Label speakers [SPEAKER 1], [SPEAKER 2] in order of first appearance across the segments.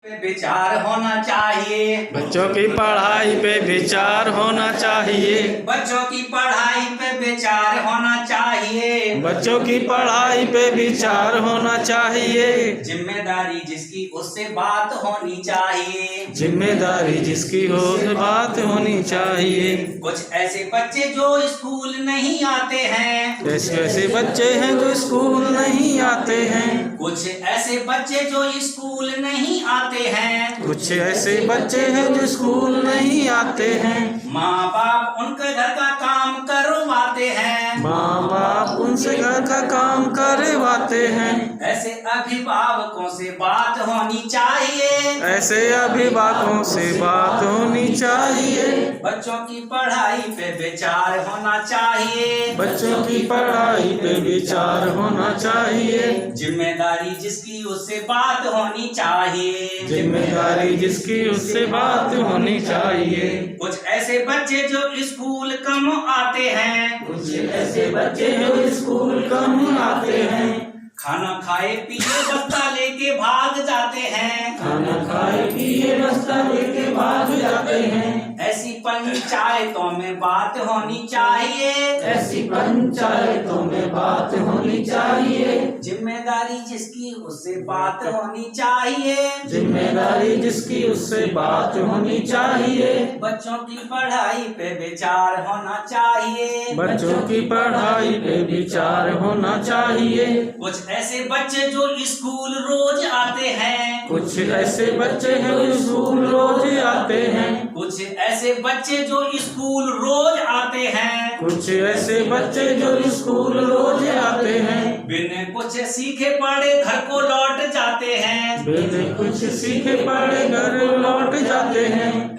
[SPEAKER 1] पे विचार होना चाहिए।
[SPEAKER 2] बच्चों की पढ़ाई पे विचार होना चाहिए।
[SPEAKER 1] बच्चों की पढ़ाई पे विचार होना चाहिए।
[SPEAKER 2] बच्चों की पढ़ाई पे विचार होना चाहिए।
[SPEAKER 1] जिम्मेदारी जिसकी उससे बात होनी चाहिए।
[SPEAKER 2] जिम्मेदारी जिसकी हो उसे बात होनी चाहिए।
[SPEAKER 1] कुछ ऐसे बच्चे जो स्कूल नहीं आते हैं।
[SPEAKER 2] ऐसे ऐसे बच्चे हैं जो स्कूल नहीं आते हैं।
[SPEAKER 1] कुछ ऐसे बच्चे जो स्कूल नहीं आते हैं।
[SPEAKER 2] कुछ ऐसे बच्चे हैं जो स्कूल नहीं आते हैं।
[SPEAKER 1] माँ बाप उनके घर का काम करवाते हैं।
[SPEAKER 2] माँ बाप उनसे घर का काम करवाते हैं।
[SPEAKER 1] ऐसे अभिभावकों से बात होनी चाहिए।
[SPEAKER 2] ऐसे अभिभावकों से बात होनी चाहिए।
[SPEAKER 1] बच्चों की पढ़ाई पे विचार होना चाहिए।
[SPEAKER 2] बच्चों की पढ़ाई पे विचार होना चाहिए।
[SPEAKER 1] जिम्मेदारी जिसकी उससे बात होनी चाहिए।
[SPEAKER 2] जिम्मेदारी जिसकी उससे बात होनी चाहिए।
[SPEAKER 1] कुछ ऐसे बच्चे जो स्कूल कम आते हैं।
[SPEAKER 2] कुछ ऐसे बच्चे हैं जो स्कूल कम आते हैं।
[SPEAKER 1] खाना खाए पिए बस्ता लेके भाग जाते हैं।
[SPEAKER 2] खाना खाए पिए बस्ता लेके भाग जाते हैं।
[SPEAKER 1] ऐसी पंचायतों में बात होनी चाहिए।
[SPEAKER 2] ऐसी पंचायतों में बात होनी चाहिए।
[SPEAKER 1] जिम्मेदारी जिसकी उससे बात होनी चाहिए।
[SPEAKER 2] जिम्मेदारी जिसकी उससे बात होनी चाहिए।
[SPEAKER 1] बच्चों की पढ़ाई पे विचार होना चाहिए।
[SPEAKER 2] बच्चों की पढ़ाई पे विचार होना चाहिए।
[SPEAKER 1] कुछ ऐसे बच्चे जो स्कूल रोज आते हैं।
[SPEAKER 2] कुछ ऐसे बच्चे हैं जो स्कूल रोज आते हैं।
[SPEAKER 1] कुछ ऐसे बच्चे जो स्कूल रोज आते हैं।
[SPEAKER 2] कुछ ऐसे बच्चे जो स्कूल रोज आते हैं।
[SPEAKER 1] बिन कुछ सीखे पढ़े घर को लौट जाते हैं।
[SPEAKER 2] बिन कुछ सीखे पढ़े घर लौट जाते हैं।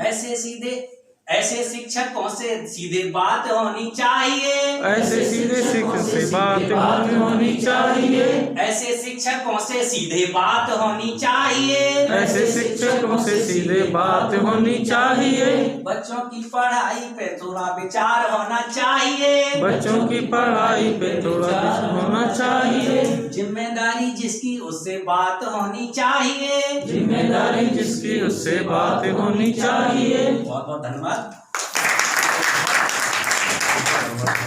[SPEAKER 1] ऐसे शिक्षकों से सीधे बात होनी चाहिए।
[SPEAKER 2] ऐसे सीधे शिक्षक से बात होनी चाहिए।
[SPEAKER 1] ऐसे शिक्षकों से सीधे बात होनी चाहिए।
[SPEAKER 2] ऐसे शिक्षकों से सीधे बात होनी चाहिए।
[SPEAKER 1] बच्चों की पढ़ाई पे थोड़ा विचार होना चाहिए।
[SPEAKER 2] बच्चों की पढ़ाई पे थोड़ा विचार होना चाहिए।
[SPEAKER 1] जिम्मेदारी जिसकी उससे बात होनी चाहिए।
[SPEAKER 2] जिम्मेदारी जिसकी उससे बात होनी चाहिए।
[SPEAKER 1] बहुत बहुत धन्यवाद।